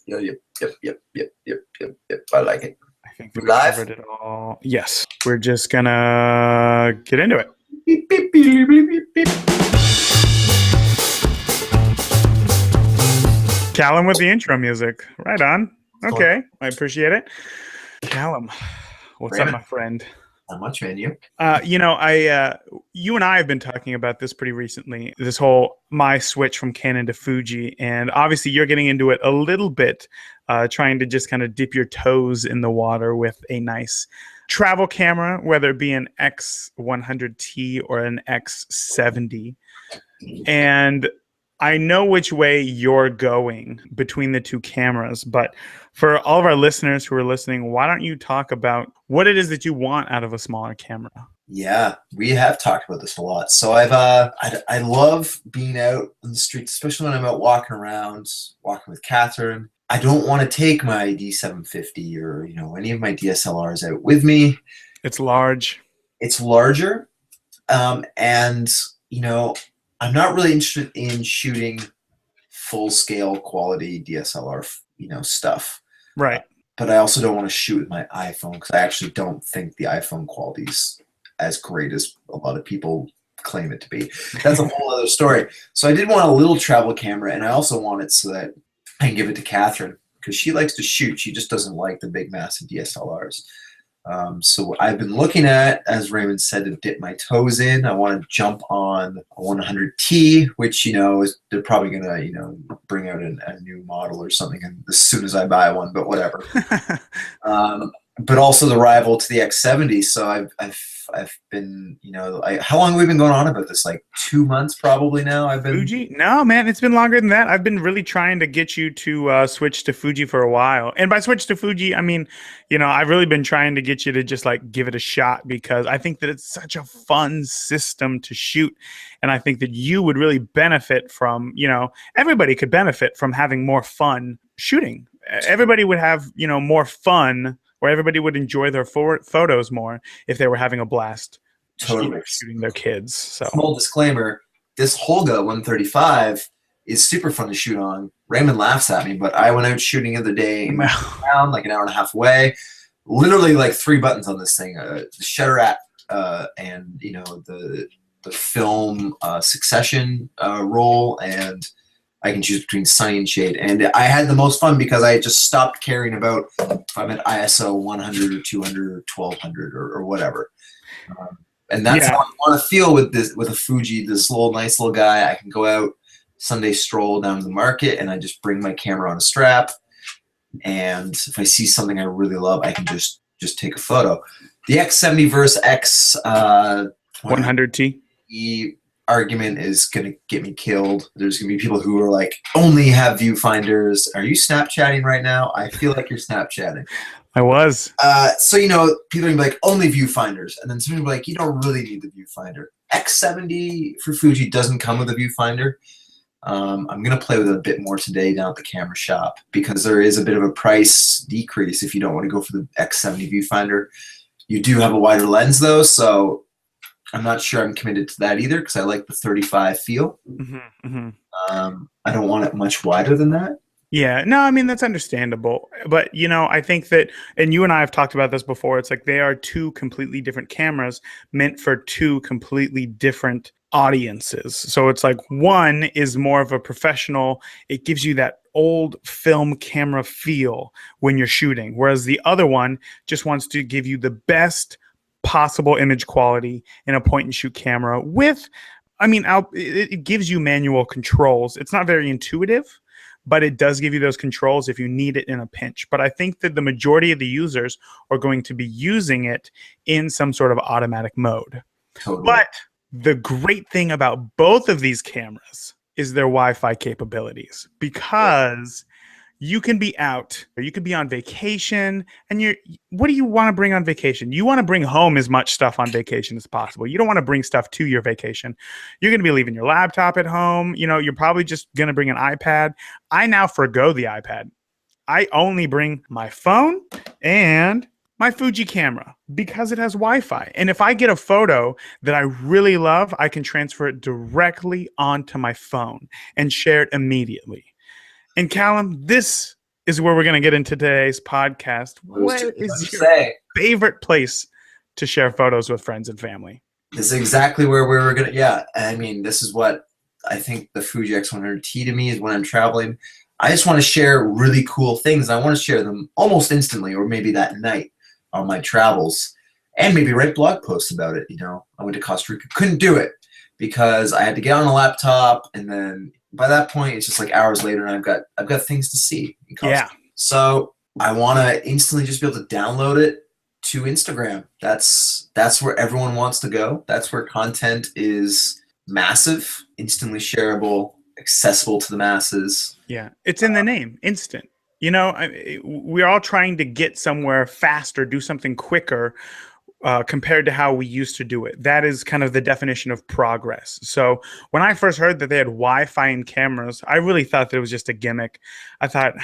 Yeah, yep. I like it. I think We that we live? covered it all. Yes, we're just gonna get into it. Beep, beep, beep, beep, beep, beep. Callum with the intro music. Right on. What's going on? Okay, I appreciate it. Callum, what's up, Raymond, my friend? not much, man. You? You and I have been talking about this pretty recently. This whole my switch from Canon to Fuji, and obviously you're getting into it a little bit, trying to just kind of dip your toes in the water with a nice travel camera, whether it be an X100T or an X70. And I know which way you're going between the two cameras, but for all of our listeners who are listening, why don't you talk about what it is that you want out of a smaller camera? Yeah, we have talked about this a lot. So I love being out on the streets, especially when I'm out walking around, walking with Catherine. I don't want to take my D750 or any of my DSLRs out with me. It's large. It's larger, and you know I'm not really interested in shooting full scale quality DSLR stuff. Right. But I also don't want to shoot with my iPhone because I actually don't think the iPhone quality is as great as a lot of people claim it to be. That's a whole other story. So I did want a little travel camera, and I also want it so that I can give it to Catherine because she likes to shoot. She just doesn't like the big, massive DSLRs. So I've been looking at, as Raymond said, to dip my toes in. I want to jump on a 100T, which they're probably gonna bring out a new model or something as soon as I buy one, but whatever. But also the rival to the X70. So I've been how long have we been going on about this? Like 2 months probably now. I've been Fuji? No, man, it's been longer than that. I've been really trying to get you to switch to Fuji for a while. And by switch to Fuji, I mean, I've really been trying to get you to just like give it a shot because I think that it's such a fun system to shoot. And I think that you would really benefit from, everybody could benefit from having more fun shooting. Everybody would have, more fun, or everybody would enjoy their photos more if they were having a blast totally shooting their kids. So small disclaimer, this Holga 135 is super fun to shoot on. Raymond laughs at me, but I went out shooting the other day in my town, like an hour and a half away. Literally like 3 buttons on this thing: the shutter app, and the film succession roll, and I can choose between sunny and shade. And I had the most fun because I just stopped caring about if I'm at ISO 100 or 200 or 1200 or whatever. And that's how I want to feel with a Fuji, this nice little guy. I can go out Sunday stroll down to the market, and I just bring my camera on a strap. And if I see something I really love, I can just take a photo. The X70 versus X 100T argument is going to get me killed. There's going to be people who are like, only have viewfinders. Are you Snapchatting right now? I feel like you're Snapchatting. I was. So, people are going to be like, only viewfinders. And then some people are like, you don't really need the viewfinder. X70 for Fuji doesn't come with a viewfinder. I'm going to play with it a bit more today down at the camera shop because there is a bit of a price decrease if you don't want to go for the X70 viewfinder. You do have a wider lens, though, so I'm not sure I'm committed to that either because I like the 35 feel. Mm-hmm, mm-hmm. I don't want it much wider than that. Yeah, no, I mean, that's understandable. But, I think that, and you and I have talked about this before, it's like they are two completely different cameras meant for two completely different audiences. So it's like one is more of a professional, it gives you that old film camera feel when you're shooting, whereas the other one just wants to give you the best possible image quality in a point and shoot camera with, it gives you manual controls. It's not very intuitive, but it does give you those controls if you need it in a pinch. But I think that the majority of the users are going to be using it in some sort of automatic mode. Totally. But the great thing about both of these cameras is their Wi-Fi capabilities, because you can be out, or you could be on vacation, and what do you want to bring on vacation? You want to bring home as much stuff on vacation as possible. You don't want to bring stuff to your vacation. You're going to be leaving your laptop at home. You're probably just going to bring an iPad. I now forgo the iPad. I only bring my phone and my Fuji camera because it has Wi-Fi. And if I get a photo that I really love, I can transfer it directly onto my phone and share it immediately. And Callum, this is where we're going to get into today's podcast. What is your favorite place to share photos with friends and family? This is exactly where we were going to, yeah. I mean, this is what I think the Fuji X100T to me is when I'm traveling. I just want to share really cool things. I want to share them almost instantly, or maybe that night on my travels, and maybe write blog posts about it. You know, I went to Costa Rica, couldn't do it because I had to get on a laptop, and then by that point, it's just like hours later, and I've got things to see. Yeah. So I want to instantly just be able to download it to Instagram. That's where everyone wants to go. That's where content is massive, instantly shareable, accessible to the masses. Yeah, it's in the name, instant. You know, we're all trying to get somewhere faster, do something quicker compared to how we used to do it. That is kind of the definition of progress. So when I first heard that they had Wi-Fi in cameras, I really thought that it was just a gimmick. I thought,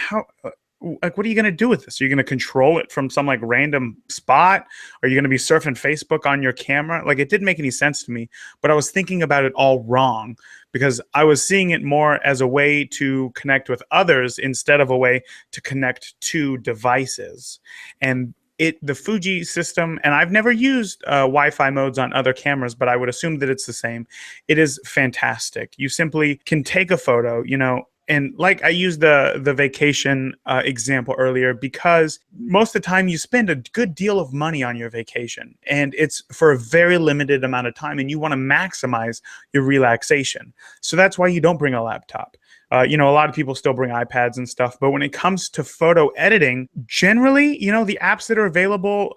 like, what are you going to do with this? Are you going to control it from some like random spot? Are you going to be surfing Facebook on your camera? Like, it didn't make any sense to me, but I was thinking about it all wrong because I was seeing it more as a way to connect with others instead of a way to connect to devices. And the Fuji system, and I've never used Wi-Fi modes on other cameras, but I would assume that it's the same. It is fantastic. You simply can take a photo, you know, and like I used the vacation example earlier, because most of the time you spend a good deal of money on your vacation and it's for a very limited amount of time and you want to maximize your relaxation. So that's why you don't bring a laptop. You know, a lot of people still bring iPads and stuff, but when it comes to photo editing, generally, you know, the apps that are available,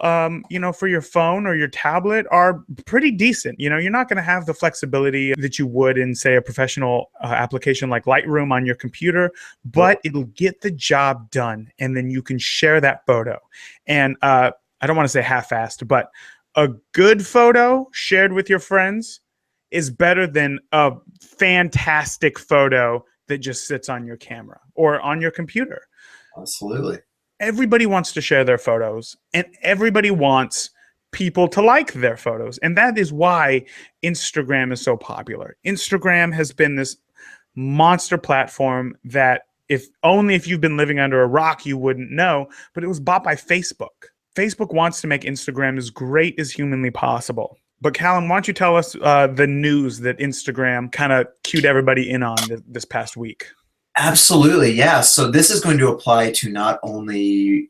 you know, for your phone or your tablet are pretty decent. You know, you're not going to have the flexibility that you would in, say, a professional application like Lightroom on your computer, but it'll get the job done. And then you can share that photo. And I don't want to say half-assed, but a good photo shared with your friends is better than a fantastic photo that just sits on your camera or on your computer. Absolutely. Everybody wants to share their photos and everybody wants people to like their photos. And that is why Instagram is so popular. Instagram has been this monster platform that if you've been living under a rock, you wouldn't know, but it was bought by Facebook. Facebook wants to make Instagram as great as humanly possible. But Callum, why don't you tell us the news that Instagram kind of cued everybody in on this past week? Absolutely, yeah. So this is going to apply to not only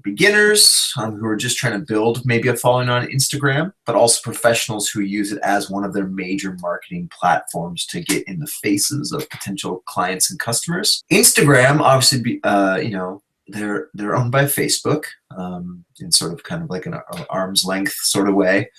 beginners who are just trying to build maybe a following on Instagram, but also professionals who use it as one of their major marketing platforms to get in the faces of potential clients and customers. Instagram, obviously, they're owned by Facebook in sort of kind of like an arm's length sort of way.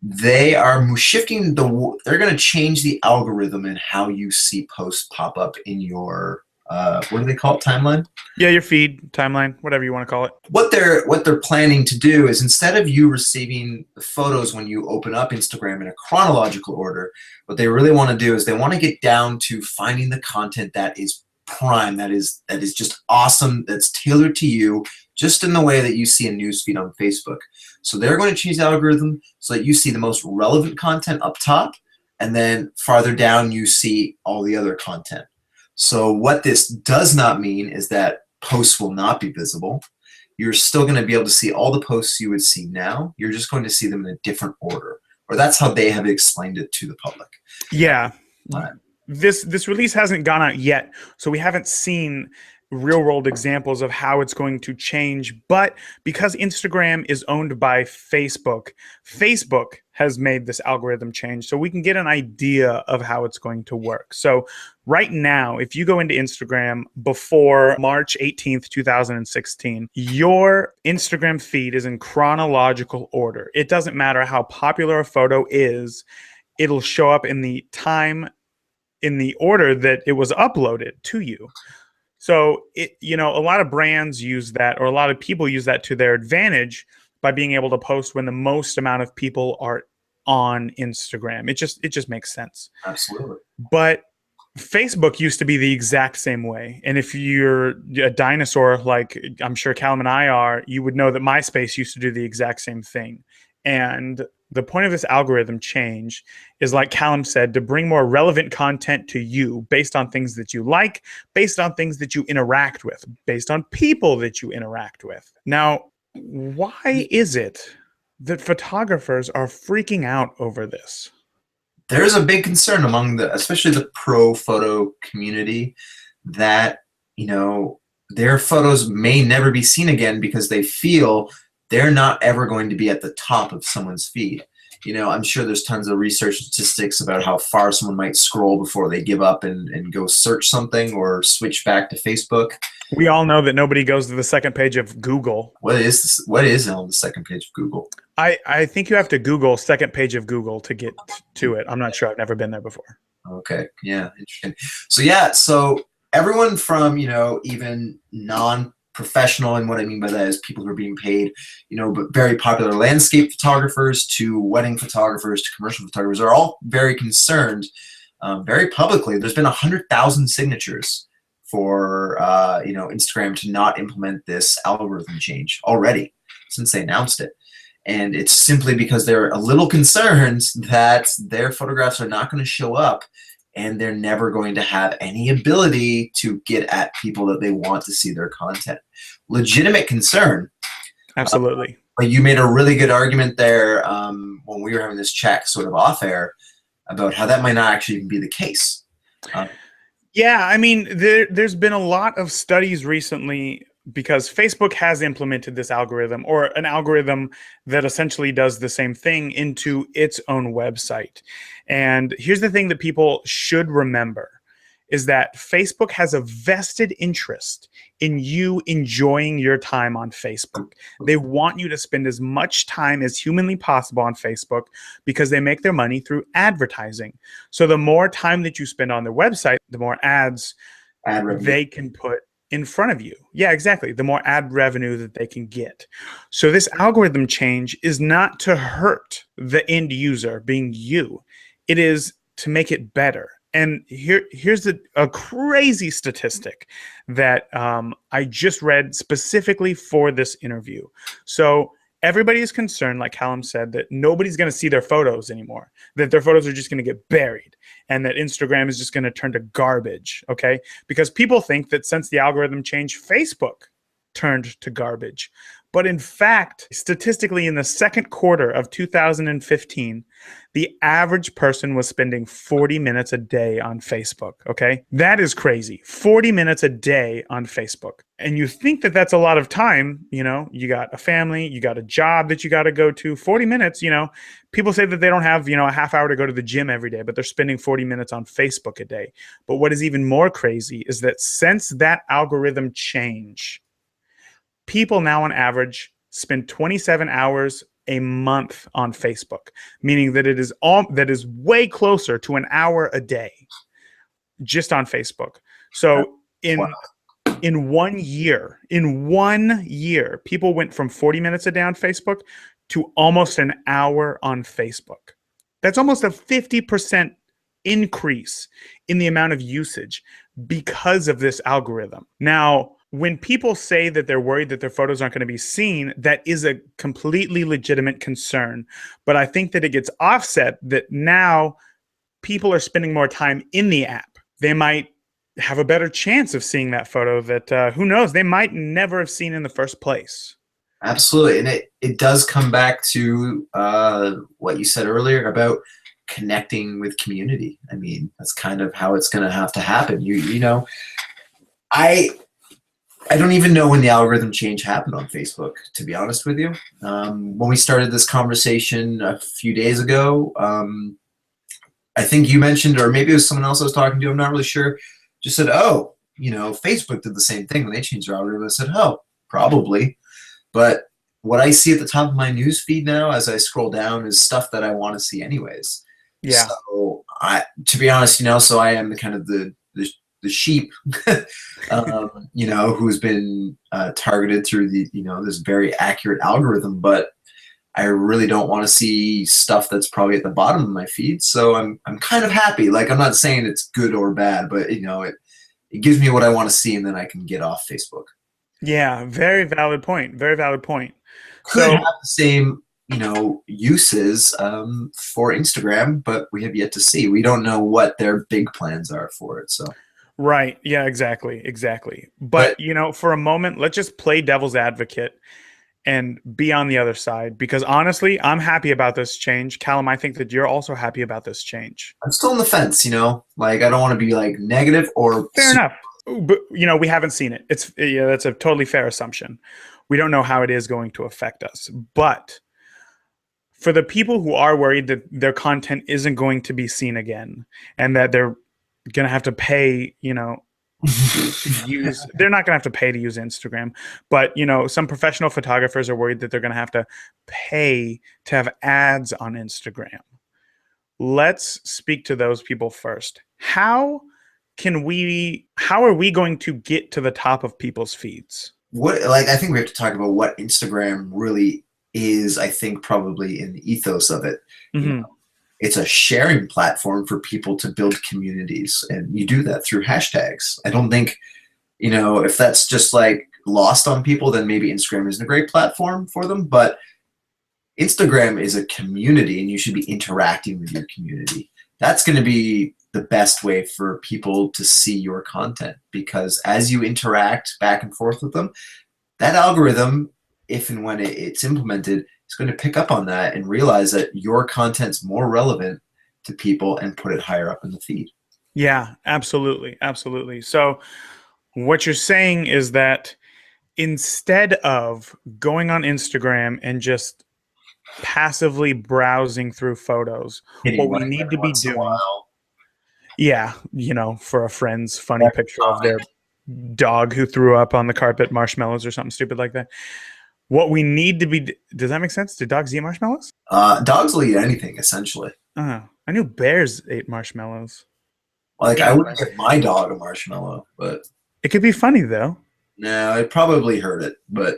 They are shifting they're going to change the algorithm in how you see posts pop up in your what do they call it, timeline? Yeah, your feed, timeline, whatever you want to call it. What they're planning to do is, instead of you receiving the photos when you open up Instagram in a chronological order, what they really want to do is they want to get down to finding the content that is prime, that is just awesome, that's tailored to you, just in the way that you see a newsfeed on Facebook. So they're going to change the algorithm so that you see the most relevant content up top, and then farther down you see all the other content. So what this does not mean is that posts will not be visible. You're still going to be able to see all the posts you would see now. You're just going to see them in a different order. Or that's how they have explained it to the public. Yeah. This release hasn't gone out yet, so we haven't seen real world examples of how it's going to change. But because Instagram is owned by Facebook, Facebook has made this algorithm change so we can get an idea of how it's going to work. So right now, if you go into Instagram before March 18th, 2016, your Instagram feed is in chronological order. It doesn't matter how popular a photo is, it'll show up in the time, in the order that it was uploaded to you. So, a lot of brands use that, or a lot of people use that to their advantage by being able to post when the most amount of people are on Instagram. It just makes sense. Absolutely. But Facebook used to be the exact same way. And if you're a dinosaur, like I'm sure Callum and I are, you would know that MySpace used to do the exact same thing. And The point of this algorithm change is, like Callum said, to bring more relevant content to you based on things that you like, based on things that you interact with, based on people that you interact with. Now, why is it that photographers are freaking out over this? There's a big concern among especially the pro photo community, that, their photos may never be seen again because they feel they're not ever going to be at the top of someone's feed. I'm sure there's tons of research statistics about how far someone might scroll before they give up and go search something or switch back to Facebook. We all know that nobody goes to the second page of Google. What is on the second page of Google? I think you have to Google second page of Google to get to it. I'm not sure. I've never been there before. Okay. Yeah. Interesting. So everyone from, even non-professional, and what I mean by that is people who are being paid, but very popular landscape photographers to wedding photographers to commercial photographers are all very concerned, very publicly. There's been 100,000 signatures for, Instagram to not implement this algorithm change already since they announced it. And it's simply because they're a little concerned that their photographs are not going to show up and they're never going to have any ability to get at people that they want to see their content. Legitimate concern. Absolutely. But you made a really good argument there when we were having this chat sort of off air about how that might not actually even be the case. Yeah, I mean, there's been a lot of studies recently because Facebook has implemented this algorithm, or an algorithm that essentially does the same thing, into its own website. And here's the thing that people should remember is that Facebook has a vested interest in you enjoying your time on Facebook. They want you to spend as much time as humanly possible on Facebook because they make their money through advertising. So the more time that you spend on their website, the more ads they can put in front of you. Yeah, exactly. The more ad revenue that they can get. So this algorithm change is not to hurt the end user, being you. It is to make it better. And here's a crazy statistic that I just read specifically for this interview. So everybody is concerned, like Callum said, that nobody's going to see their photos anymore, that their photos are just going to get buried, and that Instagram is just going to turn to garbage, okay? Because people think that since the algorithm changed, Facebook turned to garbage. But in fact, statistically, in the second quarter of 2015, the average person was spending 40 minutes a day on Facebook, okay? That is crazy. 40 minutes a day on Facebook. And you think that that's a lot of time, you got a family, you got a job that you got to go to. 40 minutes, people say that they don't have, a half hour to go to the gym every day, but they're spending 40 minutes on Facebook a day. But what is even more crazy is that since that algorithm change, people now on average spend 27 hours a month on Facebook, meaning that that is way closer to an hour a day just on Facebook. So in 1 year, people went from 40 minutes a day on Facebook to almost an hour on Facebook. That's almost a 50% increase in the amount of usage because of this algorithm. Now, when people say that they're worried that their photos aren't going to be seen, that is a completely legitimate concern. But I think that it gets offset that now people are spending more time in the app. They might have a better chance of seeing that photo that, who knows, they might never have seen in the first place. Absolutely. And it does come back to what you said earlier about connecting with community. I mean, that's kind of how it's going to have to happen. I don't even know when the algorithm change happened on Facebook, to be honest with you. When we started this conversation a few days ago, I think you mentioned, or maybe it was someone else I was talking to, I'm not really sure, just said, oh, Facebook did the same thing when they changed their algorithm. I said, oh, probably. But what I see at the top of my news feed now as I scroll down is stuff that I want to see anyways. Yeah. So to be honest, so I am the kind of the sheep, who's been targeted through this very accurate algorithm, but I really don't want to see stuff that's probably at the bottom of my feed. So I'm kind of happy. Like, I'm not saying it's good or bad, but it gives me what I want to see, and then I can get off Facebook. Yeah, very valid point. Very valid point. Could have the same uses for Instagram, but we have yet to see. We don't know what their big plans are for it. So, Right. Yeah, exactly. Exactly. but But, for a moment, let's just play devil's advocate and be on the other side, because honestly, I'm happy about this change. Callum, I think that you're also happy about this change. I'm still on the fence. Like I don't want to be like negative or Fair enough. But, we haven't seen it. That's a totally fair assumption. We don't know how it is going to affect us. But for the people who are worried that their content isn't going to be seen again and that they're going to have to pay, they're not going to have to pay to use Instagram, but some professional photographers are worried that they're going to have to pay to have ads on Instagram. Let's speak to those people first. How are we going to get to the top of people's feeds? I think we have to talk about what Instagram really is. I think probably in the ethos of it. Mm-hmm. It's a sharing platform for people to build communities, and you do that through hashtags. I don't think, if that's just like lost on people, then maybe Instagram isn't a great platform for them. But Instagram is a community, and you should be interacting with your community. That's going to be the best way for people to see your content, because as you interact back and forth with them, that algorithm, if and when it's implemented, is going to pick up on that and realize that your content's more relevant to people and put it higher up in the feed. Yeah, absolutely. Absolutely. So what you're saying is that instead of going on Instagram and just passively browsing through photos, what we need to be doing, for a friend's funny picture of their dog who threw up on the carpet marshmallows or something stupid like that. What we need to be, does that make sense? Do dogs eat marshmallows? Dogs will eat anything, essentially. I knew bears ate marshmallows. Like, I wouldn't give my dog a marshmallow, but it could be funny though. No, it probably hurt it, but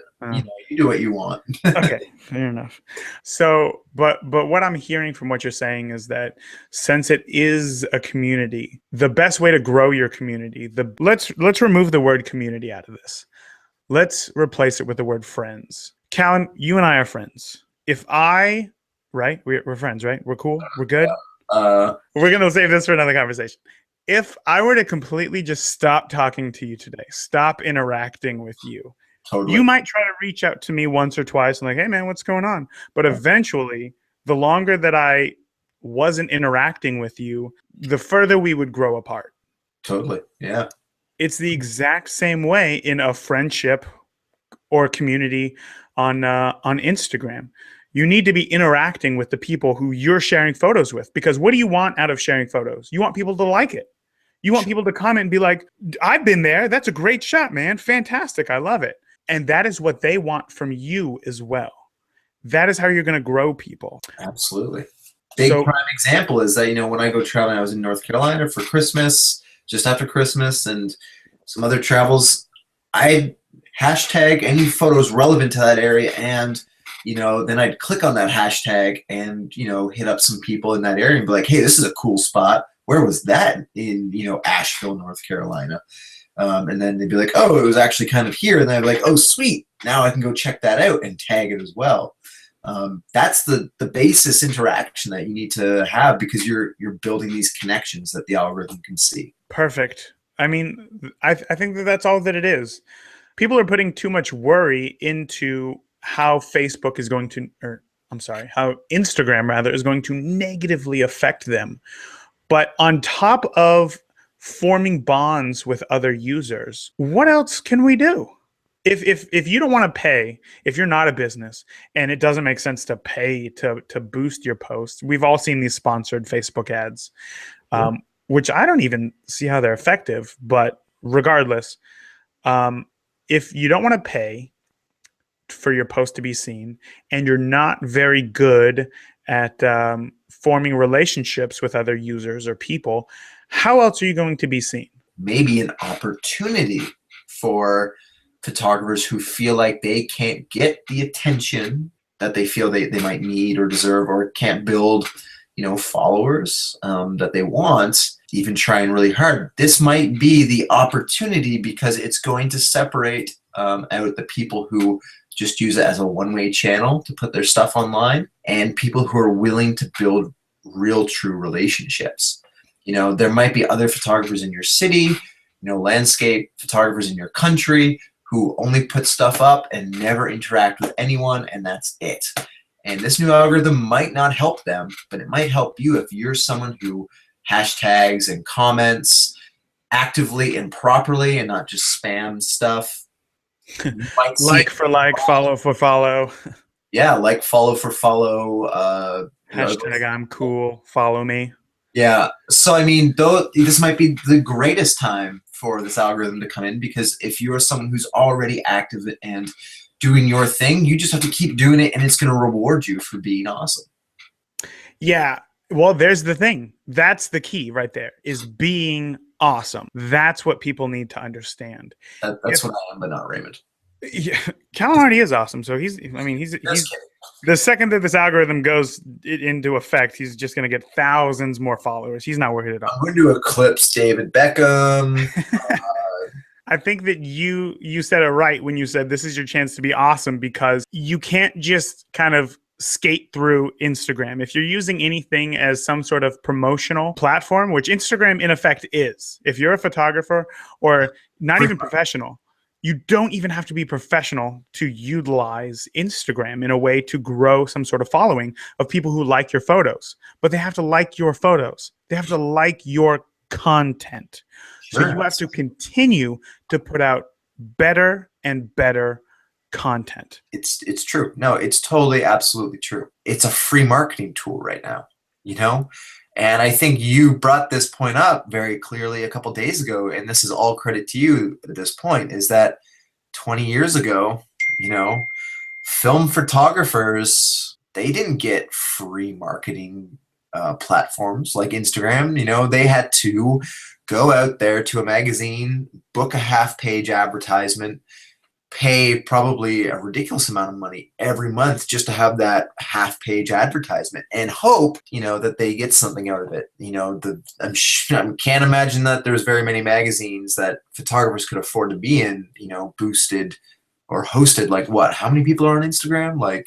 you do what you want. Okay, fair enough. So, but what I'm hearing from what you're saying is that since it is a community, the best way to grow your community, let's remove the word community out of this. Let's replace it with the word friends. Callan, you and I are friends. We're friends, right? We're cool. We're good. We're gonna save this for another conversation. If I were to completely just stop talking to you today, stop interacting with you, totally. You might try to reach out to me once or twice and like, hey man, what's going on? But eventually, the longer that I wasn't interacting with you, the further we would grow apart. Totally. Yeah. It's the exact same way in a friendship or community on Instagram. You need to be interacting with the people who you're sharing photos with, because what do you want out of sharing photos? You want people to like it. You want people to comment and be like, I've been there. That's a great shot, man. Fantastic. I love it. And that is what they want from you as well. That is how you're going to grow people. Absolutely. Big prime example is that, when I go traveling, I was in North Carolina for Christmas, just after Christmas, and some other travels. I hashtag any photos relevant to that area, and then I'd click on that hashtag and, hit up some people in that area and be like, hey, this is a cool spot. Where was that? In, Asheville, North Carolina. And then they'd be like, oh, it was actually kind of here. And then I'd be like, oh, sweet. Now I can go check that out and tag it as well. That's the basis interaction that you need to have, because you're building these connections that the algorithm can see. Perfect. I mean, I think that's all that it is. People are putting too much worry into how Facebook is going to, how Instagram rather is going to negatively affect them. But on top of forming bonds with other users, what else can we do? If you don't want to pay, if you're not a business and it doesn't make sense to pay to boost your posts, we've all seen these sponsored Facebook ads, which I don't even see how they're effective. But regardless, if you don't want to pay for your post to be seen, and you're not very good at forming relationships with other users or people, how else are you going to be seen? Maybe an opportunity for photographers who feel like they can't get the attention that they feel they might need or deserve, or can't build, followers that they want, even trying really hard. This might be the opportunity, because it's going to separate out the people who just use it as a one-way channel to put their stuff online, and people who are willing to build real, true relationships. There might be other photographers in your city, landscape photographers in your country who only put stuff up and never interact with anyone, and that's it. And this new algorithm might not help them, but it might help you if you're someone who hashtags and comments actively and properly and not just spam stuff. Like for like, follow for follow. Yeah, like follow for follow. Hashtag I'm cool, follow me. Yeah. So, I mean, this might be the greatest time for this algorithm to come in, because if you're someone who's already active and doing your thing, you just have to keep doing it, and it's going to reward you for being awesome. Yeah. Well, there's the thing. That's the key right there, is being awesome. That's what people need to understand. That's what I am, but not Raymond. Yeah, Callan already is awesome. So he's the second that this algorithm goes into effect, he's just going to get thousands more followers. He's not worried at all. I'm going to eclipse David Beckham. I think that you said it right when you said this is your chance to be awesome, because you can't just kind of skate through Instagram. If you're using anything as some sort of promotional platform, which Instagram in effect is, if you're a photographer or not even professional, you don't even have to be professional to utilize Instagram in a way to grow some sort of following of people who like your photos. But they have to like your photos. They have to like your content. Sure. So you have to continue to put out better and better content. It's true. No, it's totally, absolutely true. It's a free marketing tool right now, And I think you brought this point up very clearly a couple of days ago, and this is all credit to you at this point, is that 20 years ago, film photographers, they didn't get free marketing platforms like Instagram. They had to go out there to a magazine, book a half-page advertisement, pay probably a ridiculous amount of money every month just to have that half-page advertisement, and hope, that they get something out of it. I can't imagine that there's very many magazines that photographers could afford to be in, boosted or hosted. Like what? How many people are on Instagram? Like,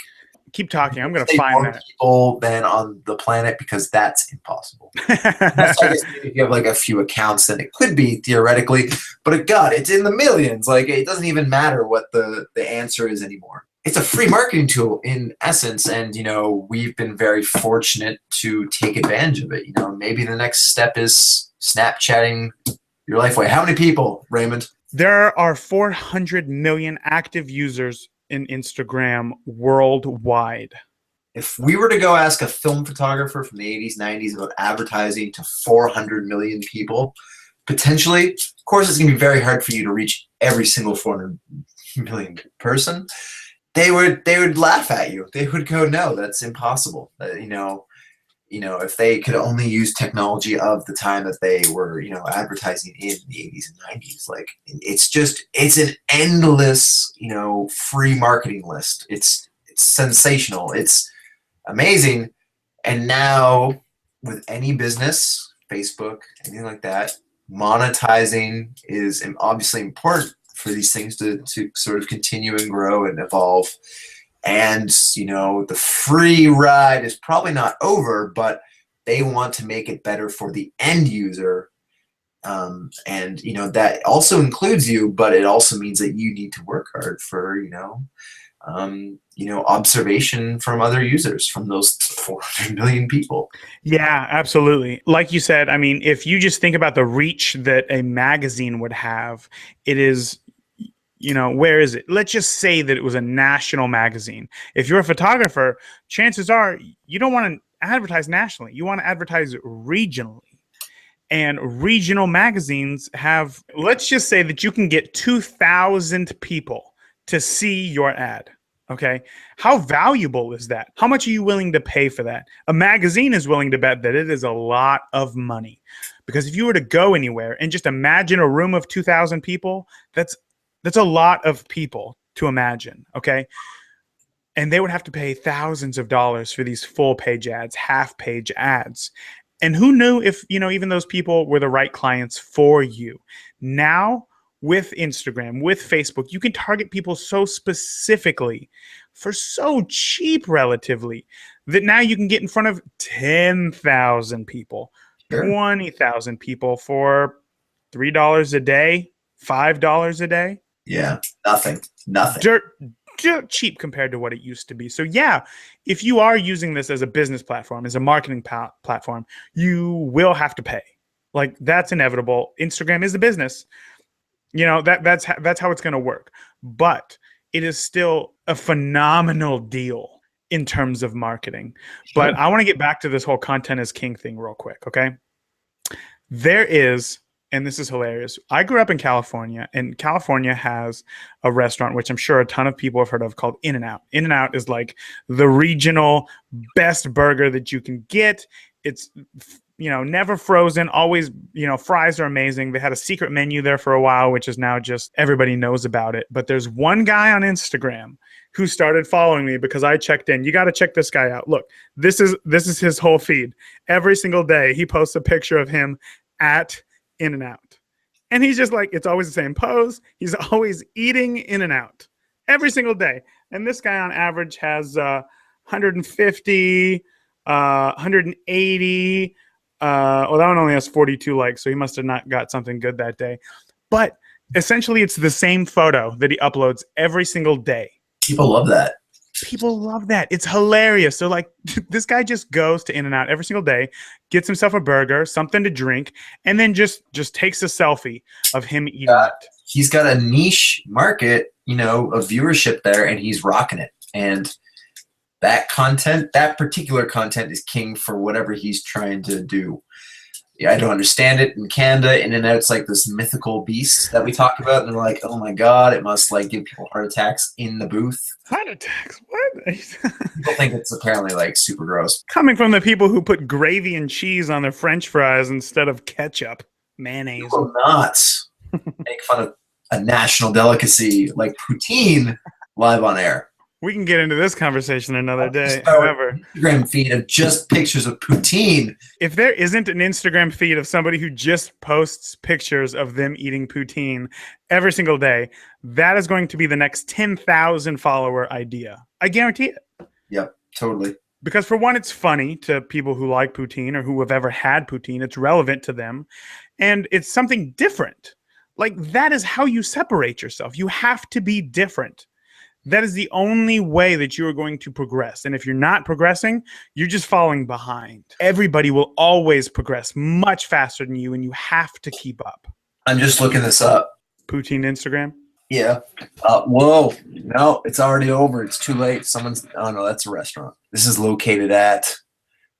keep talking. I'm going to find more that. People than on the planet, because that's impossible. Unless, I guess, if you have like a few accounts, then it could be theoretically. But God, it's in the millions. Like, it doesn't even matter what the answer is anymore. It's a free marketing tool in essence, and we've been very fortunate to take advantage of it. Maybe the next step is Snapchatting your life away. How many people, Raymond? There are 400 million active users in Instagram worldwide. If we were to go ask a film photographer from the 80s, 90s about advertising to 400 million people, potentially, of course, it's going to be very hard for you to reach every single 400 million person. They would laugh at you. They would go, no, that's impossible. If they could only use technology of the time that they were, advertising in the 80s and 90s, like it's an endless, free marketing list. It's sensational. It's amazing. And now with any business, Facebook, anything like that, monetizing is obviously important for these things to sort of continue and grow and evolve. And, the free ride is probably not over, but they want to make it better for the end user. And, that also includes you, but it also means that you need to work hard for, observation from other users, from those 400 million people. Yeah, absolutely. Like you said, I mean, if you just think about the reach that a magazine would have, it is, where is it? Let's just say that it was a national magazine. If you're a photographer, chances are you don't want to advertise nationally. You want to advertise regionally. And regional magazines have, let's just say that you can get 2,000 people to see your ad. Okay. How valuable is that? How much are you willing to pay for that? A magazine is willing to bet that it is a lot of money, because if you were to go anywhere and just imagine a room of 2,000 people, that's a lot of people to imagine. Okay. And they would have to pay thousands of dollars for these full page ads, half page ads. And who knew if, even those people were the right clients for you. Now, with Instagram, with Facebook, you can target people so specifically for so cheap relatively that now you can get in front of 10,000 people, Sure. 20,000 people for $3 a day, $5 a day. Yeah, nothing. Dirt cheap compared to what it used to be. So yeah, if you are using this as a business platform, as a marketing platform, you will have to pay. Like, that's inevitable. Instagram is a business. You know, that's how it's going to work. But it is still a phenomenal deal in terms of marketing. Sure. But I want to get back to this whole content is king thing real quick, okay? There is, and this is hilarious. I grew up in California, and California has a restaurant, which I'm sure a ton of people have heard of, called In-N-Out. In-N-Out is like the regional best burger that you can get. It's, you know, never frozen, always, you know, fries are amazing. They had a secret menu there for a while, which is now just everybody knows about it. But there's one guy on Instagram who started following me because I checked in. You got to check this guy out. Look, this is his whole feed. Every single day he posts a picture of him at In-N-Out. And he's just like, it's always the same pose. He's always eating In-N-Out every single day. And this guy on average has 150, 180. Well, that one only has 42 likes, so he must have not got something good that day. But essentially, it's the same photo that he uploads every single day. People love that. People love that. It's hilarious. So, like, this guy just goes to In-N-Out every single day, gets himself a burger, something to drink, and then just takes a selfie of him eating it. He's got a niche market, you know, of viewership there, and he's rocking it. And that content, that particular content, is king for whatever he's trying to do. Yeah, I don't understand it. In Canada, In-N-Out's like this mythical beast that we talk about, and they're like, oh my god, it must like give people heart attacks in the booth. Heart attacks? What? People think it's apparently like super gross. Coming from the people who put gravy and cheese on their French fries instead of ketchup, mayonnaise. You will not make fun of a national delicacy like poutine live on air. We can get into this conversation another day. However, Instagram feed of just pictures of poutine. If there isn't an Instagram feed of somebody who just posts pictures of them eating poutine every single day, that is going to be the next 10,000 follower idea. I guarantee it. Yep, totally. Because for one, it's funny to people who like poutine or who have ever had poutine. It's relevant to them. And it's something different. Like, that is how you separate yourself. You have to be different. That is the only way that you are going to progress. And if you're not progressing, you're just falling behind. Everybody will always progress much faster than you, and you have to keep up. I'm just looking this up. Poutine Instagram? Yeah. Whoa. No, it's already over. It's too late. Oh no, that's a restaurant. This is located at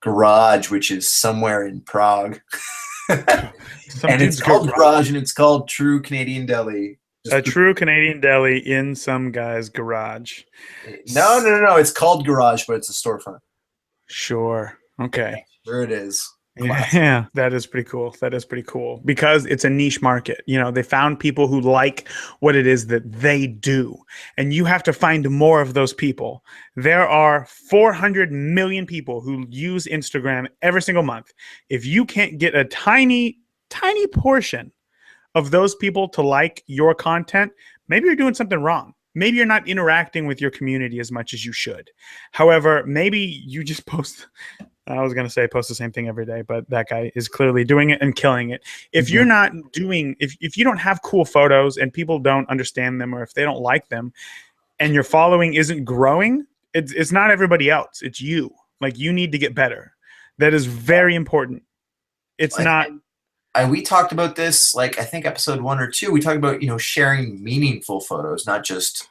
Garage, which is somewhere in Prague. And it's called Garage, and it's called True Canadian Deli. A true Canadian deli in some guy's garage. No. It's called Garage, but it's a storefront. Sure. Okay. Sure it is. Yeah, that is pretty cool. That is pretty cool because it's a niche market. You know, they found people who like what it is that they do, and you have to find more of those people. There are 400 million people who use Instagram every single month. If you can't get a tiny portion of those people to like your content, maybe you're doing something wrong. Maybe you're not interacting with your community as much as you should. However, maybe you just post the same thing every day, but that guy is clearly doing it and killing it. If you're not doing, if you don't have cool photos and people don't understand them, or if they don't like them and your following isn't growing, it's not everybody else. It's you. Like, you need to get better. That is very important. It's not. We talked about this, like, I think episode 1 or 2, we talked about, you know, sharing meaningful photos, not just,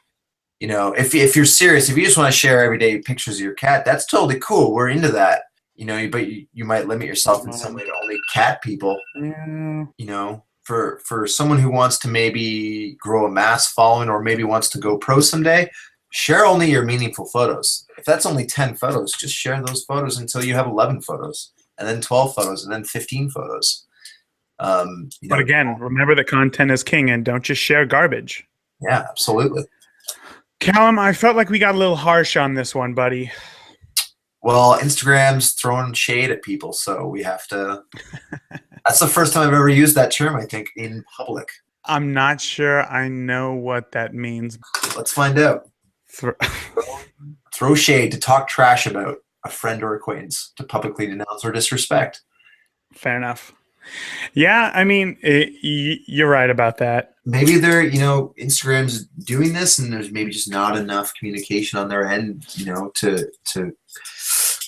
you know, if you're serious, if you just want to share everyday pictures of your cat, that's totally cool. We're into that, you know, but you might limit yourself in some way to only cat people. Yeah. You know, for someone who wants to maybe grow a mass following or maybe wants to go pro someday, share only your meaningful photos. If that's only 10 photos, just share those photos until you have 11 photos, and then 12 photos, and then 15 photos. But again, remember that content is king, and don't just share garbage. Yeah, absolutely. Callum, I felt like we got a little harsh on this one, buddy. Well, Instagram's throwing shade at people, so we have to. That's the first time I've ever used that term, I think, in public. I'm not sure I know what that means. Let's find out. Thro- Throw shade, to talk trash about a friend or acquaintance, to publicly denounce or disrespect. Fair enough. Yeah, I mean, you're right about that. Maybe they're, Instagram's doing this, and there's maybe just not enough communication on their end, to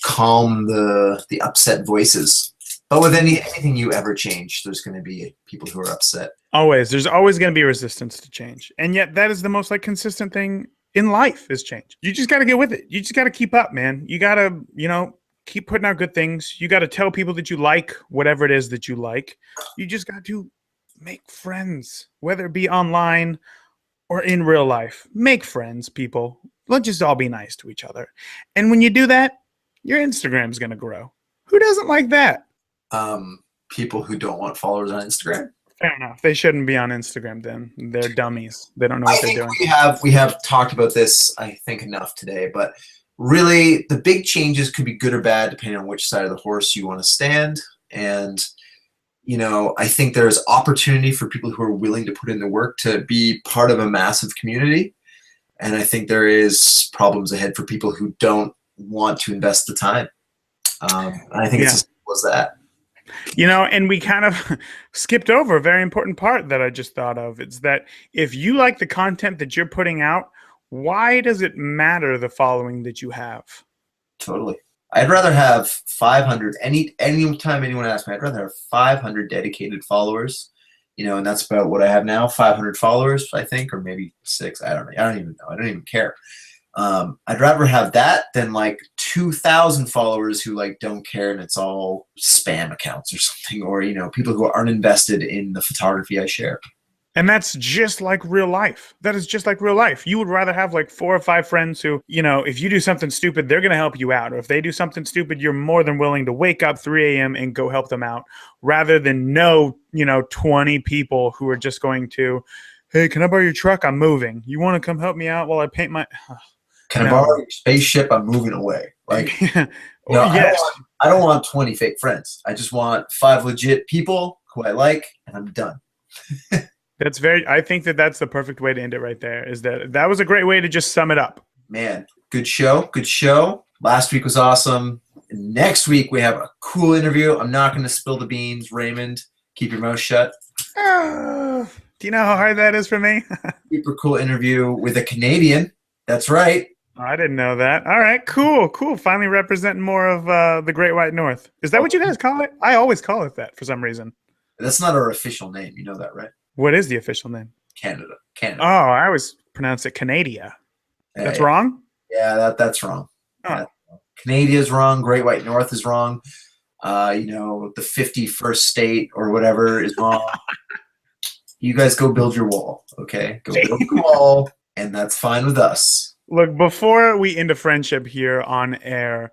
calm the upset voices. But with anything you ever change, there's going to be people who are upset. Always. There's always going to be resistance to change. And yet that is the most like consistent thing in life is change. You just got to get with it. You just got to keep up, man. You got to, keep putting out good things. You got to tell people that you like whatever it is that you like. You just got to make friends, whether it be online or in real life. Make friends, people. Let's just all be nice to each other. And when you do that, your Instagram's going to grow. Who doesn't like that? People who don't want followers on Instagram. Fair enough. They shouldn't be on Instagram then. They're dummies. They don't know what they're doing. We have talked about this, I think, enough today, but really the big changes could be good or bad depending on which side of the horse you want to stand. And, I think there's opportunity for people who are willing to put in the work to be part of a massive community. And I think there is problems ahead for people who don't want to invest the time. And I think it's as simple as that. And we kind of skipped over a very important part that I just thought of. It's that if you like the content that you're putting out, why does it matter the following that you have? Totally. I'd rather have 500. Any time anyone asks me, I'd rather have 500 dedicated followers. And that's about what I have now, 500 followers, I think, or maybe 6. I don't know. I don't even know. I don't even care. I'd rather have that than like 2,000 followers who don't care and it's all spam accounts or something, or people who aren't invested in the photography I share. And that's just like real life. That is just like real life. You would rather have like 4 or 5 friends who, if you do something stupid, they're going to help you out. Or if they do something stupid, you're more than willing to wake up 3 a.m. and go help them out, rather than 20 people who are just going to, hey, can I borrow your truck? I'm moving. You want to come help me out while I paint my... Can I borrow your spaceship? I'm moving away. Yes. I don't want 20 fake friends. I just want 5 legit people who I like, and I'm done. I think that's the perfect way to end it right there. Is that was a great way to just sum it up. Man, good show. Last week was awesome. Next week we have a cool interview. I'm not going to spill the beans. Raymond, keep your mouth shut. Do you know how hard that is for me? Super cool interview with a Canadian. That's right. I didn't know that. All right, cool. Finally representing more of the Great White North. Is that what you guys call it? I always call it that for some reason. That's not our official name. You know that, right? What is the official name? Canada. Oh, I always pronounce it Canada. That's wrong? Yeah, that's wrong. Oh. Yeah. Canada is wrong. Great White North is wrong. The 51st state or whatever is wrong. You guys go build your wall, okay? Go build your wall, and that's fine with us. Look, before we end a friendship here on air,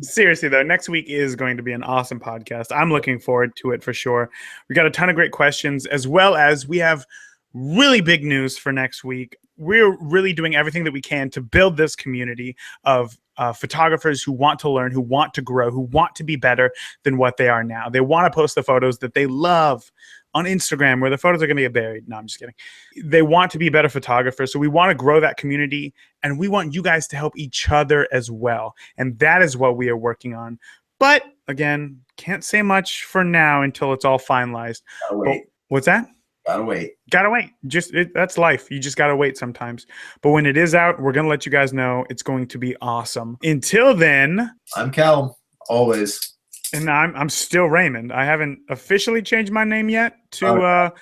seriously though, next week is going to be an awesome podcast. I'm looking forward to it for sure. We got a ton of great questions, as well as we have really big news for next week. We're really doing everything that we can to build this community of photographers who want to learn, who want to grow, who want to be better than what they are now. They want to post the photos that they love on Instagram, where the photos are going to get buried. No, I'm just kidding. They want to be better photographers. So we want to grow that community, and we want you guys to help each other as well. And that is what we are working on. But again, can't say much for now until it's all finalized. Gotta wait. What's that? Gotta wait. That's life. You just gotta wait sometimes. But when it is out, we're gonna let you guys know. It's going to be awesome. Until then, I'm Cal, always. And I'm still Raymond. I haven't officially changed my name yet to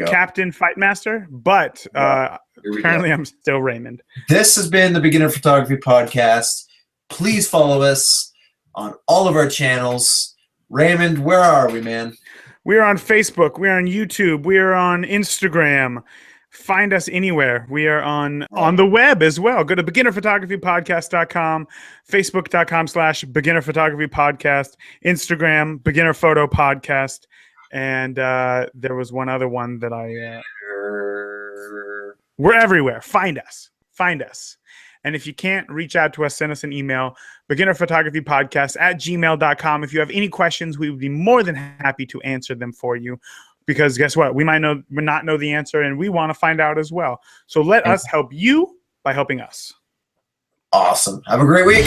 Captain Fightmaster, but apparently I'm still Raymond. This has been the Beginner Photography Podcast. Please follow us on all of our channels. Raymond, where are we, man? We're on Facebook. We're on YouTube. We're on Instagram. Find us anywhere. We are on the web as well. Go to beginnerphotographypodcast.com, facebook.com/beginnerphotographypodcast, Instagram, Beginner Photo Podcast. And there was one other one that we're everywhere. Find us. And if you can't, reach out to us, send us an email, beginnerphotographypodcast@gmail.com. If you have any questions, we would be more than happy to answer them for you. because guess what? We might not know the answer, and we want to find out as well. So let us help you by helping us. Awesome. Have a great week.